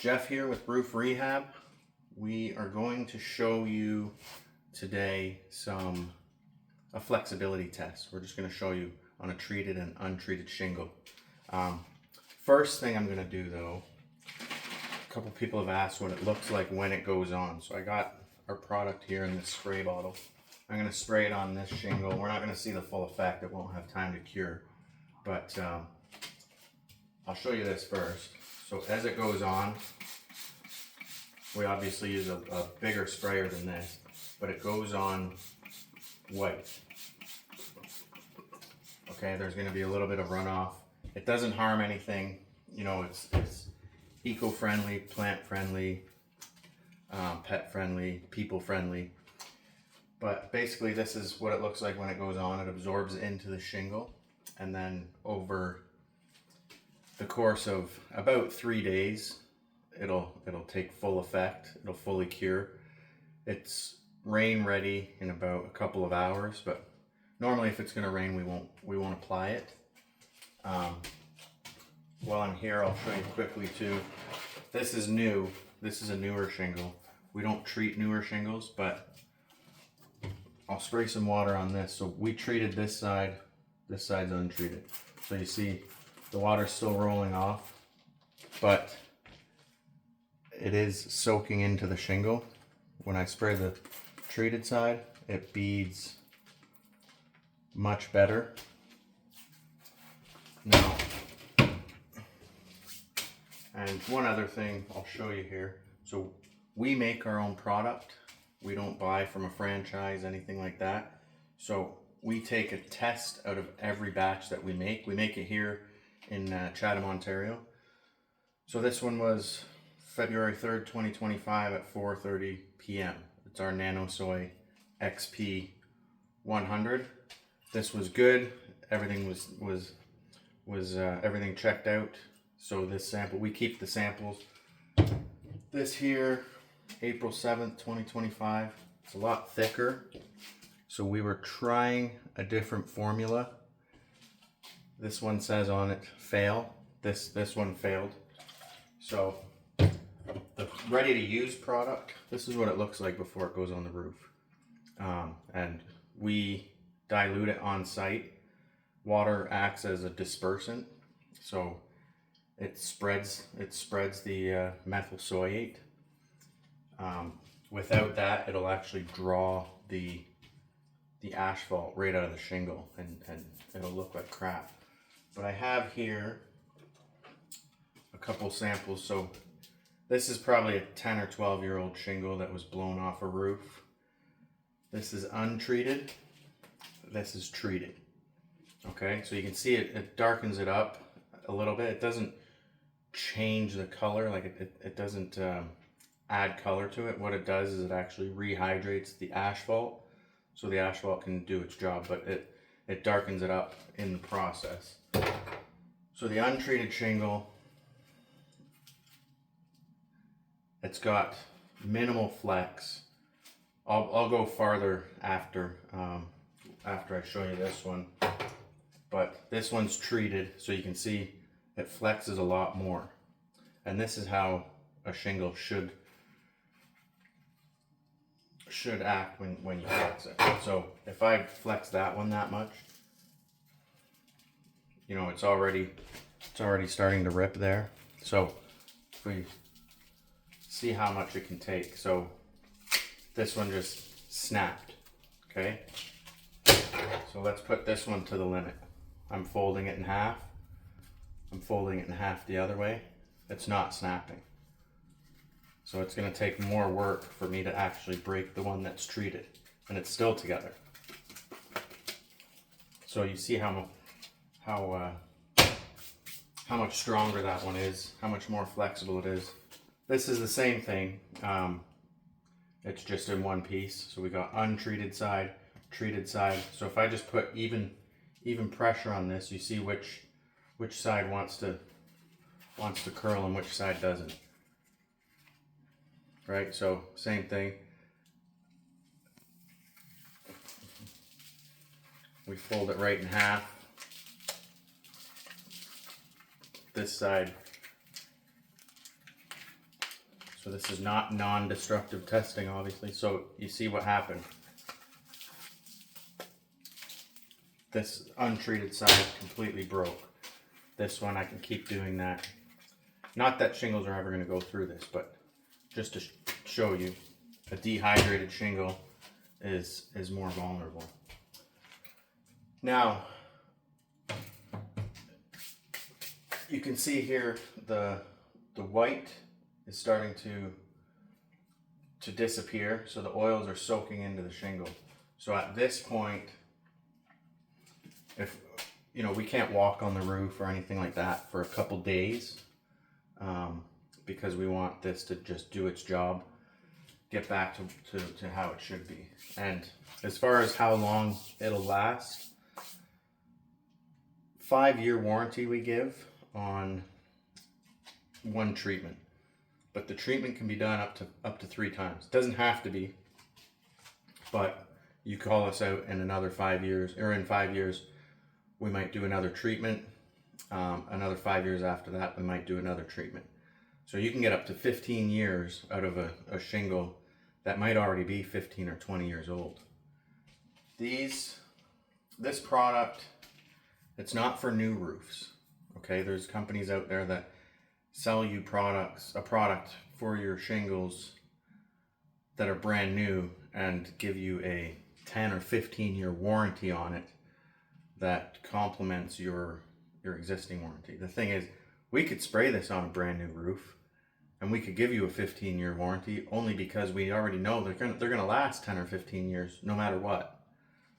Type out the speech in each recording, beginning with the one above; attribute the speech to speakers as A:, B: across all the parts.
A: Jeff here with Roof Rehab. We are going to show you today a flexibility test. We're just going to show you on a treated and untreated shingle. First thing I'm going to do though, a couple people have asked what it looks like when it goes on. So I got our product here in this spray bottle. I'm going to spray it on this shingle. We're not going to see the full effect. It won't have time to cure. But I'll show you this first. So as it goes on, we obviously use a bigger sprayer than this, but it goes on white. Okay, there's going to be a little bit of runoff. It doesn't harm anything. You know, it's eco-friendly, plant-friendly, pet-friendly, people-friendly. But basically this is what it looks like when it goes on. It absorbs into the shingle, and then over the course of about 3 days, it'll take full effect. It'll fully cure. It's rain ready in about a couple of hours, but normally if it's going to rain, we won't apply it. While I'm here, I'll show you quickly too. This is new. This is a newer shingle. We don't treat newer shingles, but I'll spray some water on this. So we treated this side. This side's untreated. So you see the water's still rolling off, but it is soaking into the shingle. When I spray the treated side, it beads much better. Now, and one other thing I'll show you here. So we make our own product. We don't buy from a franchise, anything like that. So we take a test out of every batch that we make. We make it here in Chatham, Ontario. So this one was February 3rd, 2025 at 4:30 p.m. It's our Nano Soy XP 100. This was good. Everything was everything checked out. So this sample, we keep the samples. This here, April 7th, 2025. It's a lot thicker. So we were trying a different formula. This one says on it, fail. This one failed. So the ready to use product, this is what it looks like before it goes on the roof. And we dilute it on site. Water acts as a dispersant. So it spreads the methyl soyate. Without that, it'll actually draw the asphalt right out of the shingle, and it'll look like crap. But I have here a couple samples. So this is probably a 10 or 12-year-old shingle that was blown off a roof. This is untreated. This is treated. Okay, so you can see it darkens it up a little bit. It doesn't change the color, like it doesn't add color to it. What it does is it actually rehydrates the asphalt, so the asphalt can do its job, but it darkens it up in the process. So the untreated shingle, it's got minimal flex. I'll go farther after I show you this one, but this one's treated, so you can see it flexes a lot more. And this is how a shingle should act when you flex it. So if I flex that one that much, you know, it's already starting to rip there. So if we see how much it can take. So this one just snapped. Okay, so let's put this one to the limit. I'm folding it in half. I'm folding it in half the other way. It's not snapping. So it's going to take more work for me to actually break the one that's treated, and it's still together. So you see how much stronger that one is, how much more flexible it is. This is the same thing. It's just in one piece. So we got untreated side, treated side. So if I just put even pressure on this, you see which side wants to curl and which side doesn't. Right? So same thing. We fold it right in half. This side So this is not non-destructive testing, obviously. So you see what happened. This untreated side completely broke. This one, I can keep doing that. Not that shingles are ever going to go through this, but just to show you, a dehydrated shingle is more vulnerable. Now, you can see here the white is starting to disappear, so the oils are soaking into the shingle. So at this point, if you know, we can't walk on the roof or anything like that for a couple days, because we want this to just do its job, get back to how it should be. And as far as how long it'll last, 5-year warranty we give on one treatment, but the treatment can be done up to 3 times. It doesn't have to be, but you call us out in another 5 years, or in 5 years we might do another treatment. Another 5 years after that we might do another treatment. So you can get up to 15 years out of a shingle that might already be 15 or 20 years old. This product, it's not for new roofs. Okay, there's companies out there that sell you a product for your shingles that are brand new and give you a 10 or 15 year warranty on it that complements your existing warranty. The thing is, we could spray this on a brand new roof and we could give you a 15-year warranty, only because we already know they're gonna last 10 or 15 years no matter what.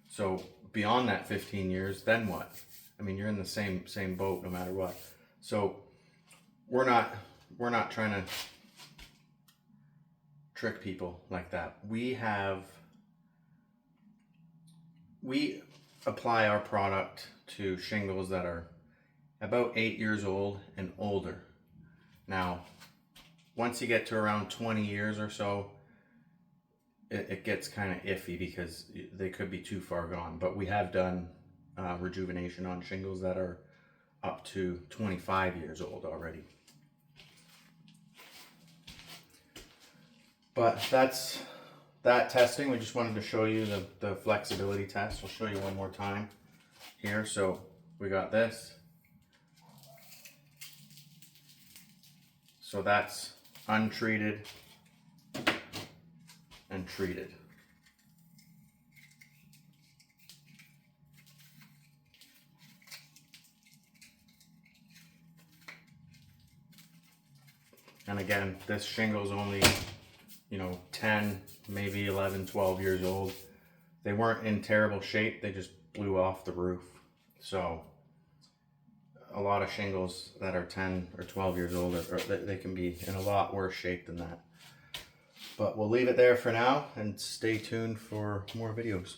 A: So beyond that 15 years, then what? I mean, you're in the same boat no matter what. So we're not trying to trick people like that. We apply our product to shingles that are about 8 years old and older. Now, once you get to around 20 years or so, it gets kind of iffy because they could be too far gone. But we have done rejuvenation on shingles that are up to 25 years old already. But that's that testing. We just wanted to show you the flexibility test. I'll show you one more time here. So we got this. So that's untreated and treated. And again, this shingle's only, 10, maybe 11, 12 years old. They weren't in terrible shape. They just blew off the roof. So a lot of shingles that are 10 or 12 years old, they can be in a lot worse shape than that. But we'll leave it there for now and stay tuned for more videos.